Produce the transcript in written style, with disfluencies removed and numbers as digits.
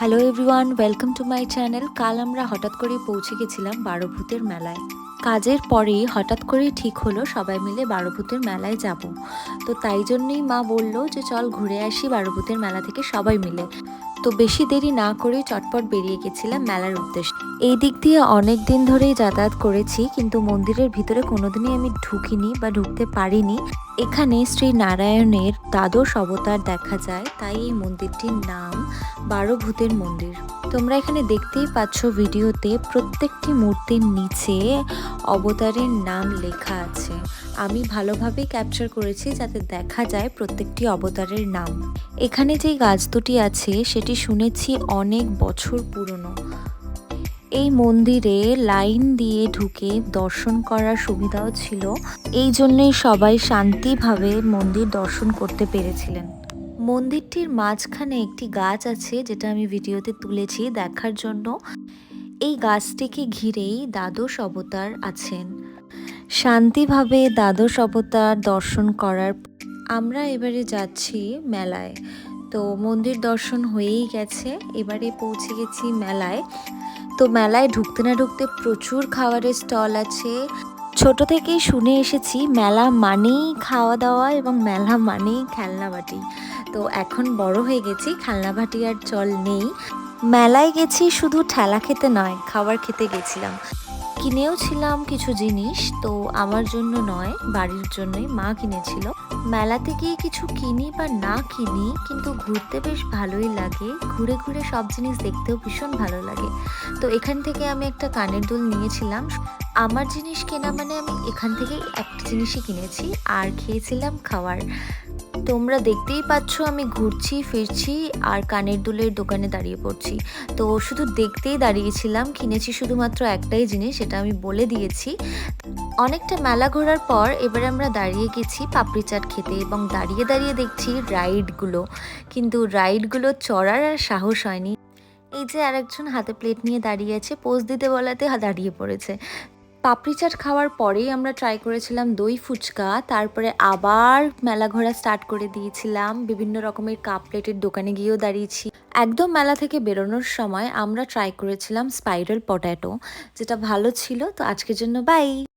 Hello everyone, welcome to my channel. কাল আমরা হঠাৎ করেই পৌঁছে গেছিলাম বারোভূতের মেলায়। কাজের পরেই হঠাৎ করেই ঠিক হলো সবাই মিলে বারোভূতের মেলায় যাব। তো তাই জন্যই মা বলল যে চল ঘুরে আসি বারোভূতের মেলা থেকে সবাই মিলে। তো বেশি দেরি না করে চটপট বেরিয়ে গেছিলাম মেলার উদ্দেশ্যে। এই দিক দিয়ে অনেক দিন ধরেই যাতায়াত করেছি, কিন্তু মন্দিরের ভিতরে কোনোদিনই আমি ঢুকিনি বা ঢুকতে পারিনি। এখানে শ্রী নারায়ণের দ্বাদশ অবতার দেখা যায়, তাই এই মন্দিরটির নাম বারোভূতের মন্দির। তোমরা এখানে দেখতেই পাচ্ছ ভিডিওতে প্রত্যেকটি মূর্তির নিচে অবতারের নাম লেখা আছে। আমি ভালোভাবেই ক্যাপচার করেছি যাতে দেখা যায় প্রত্যেকটি অবতারের নাম। এখানে যেই গাছ দুটি আছে সেটি শুনেছি অনেক বছর পুরনো। এই মন্দিরে লাইন দিয়ে ঢুকে দর্শন করার সুবিধাও ছিল, এই জন্যই সবাই শান্তিভাবে মন্দির দর্শন করতে পেরেছিলেন। মন্দিরটির মাঝখানে একটি গাছ আছে যেটা আমি ভিডিওতে তুলেছি দেখার জন্য। এই গাছটিকে ঘিরেই দ্বাদশ অবতার আছেন। শান্তিভাবে দ্বাদশ অবতার দর্শন করার আমরা এবারে যাচ্ছি মেলায়। তো মন্দির দর্শন হয়েই গেছে, এবারে পৌঁছে গেছি মেলায়। তো মেলায় ঢুকতে না ঢুকতে প্রচুর খাবারের স্টল আছে। ছোট থেকেই শুনে এসেছি মেলা মানেই খাওয়া দাওয়া এবং মেলা মানেই খেলনা বাটি। তো এখন বড় হয়ে গেছি, খেলনা বাটি আর চল নেই। মেলায় গেছি শুধু ঠেলা খেতে নয়, খাবার খেতে গেছিলাম। কিনেও ছিলাম কিছু জিনিস, তো আমার জন্য নয় বাড়ির জন্যই মা কিনেছিল। মেলাতে গিয়ে কিছু কিনি বা না কিনি, কিন্তু ঘুরতে বেশ ভালোই লাগে। ঘুরে ঘুরে সব জিনিস দেখতেও ভীষণ ভালো লাগে। তো এখান থেকে আমি একটা কানের দুল নিয়েছিলাম। আমার জিনিস কেনা মানে আমি এখান থেকে একটা জিনিসই কিনেছি আর খেয়েছিলাম খাবার। তোমরা দেখতেই পাচ্ছ আমি ঘুরছি ফিরছি আর কানের দুলের দোকানে দাঁড়িয়ে পড়ছি। তো শুধু দেখতেই দাঁড়িয়েছিলাম, কিনেছি শুধুমাত্র একটাই জিনিস, সেটা আমি বলে দিয়েছি। অনেকটা মেলা ঘোরার পর এবারে আমরা দাঁড়িয়ে গেছি পাপড়ি চাট খেতে, এবং দাঁড়িয়ে দাঁড়িয়ে দেখছি রাইডগুলো, কিন্তু রাইডগুলো চড়ার আর সাহস হয়নি। এই যে আরেকজন হাতে প্লেট নিয়ে দাঁড়িয়ে আছে, পোজ দিতে বলাতে দাঁড়িয়ে পড়েছে। পাপড়ি চাট খাওয়ার পরেই আমরা ট্রাই করেছিলাম দই ফুচকা, তারপরে আবার মেলা ঘোরা স্টার্ট করে দিয়েছিলাম। বিভিন্ন রকমের কাপ প্লেটের দোকানে গিয়েও দাঁড়িয়েছি। একদম মেলা থেকে বেরোনোর সময় আমরা ট্রাই করেছিলাম স্পাইরাল পটেটো, যেটা ভালো ছিল। তো আজকের জন্য বাই।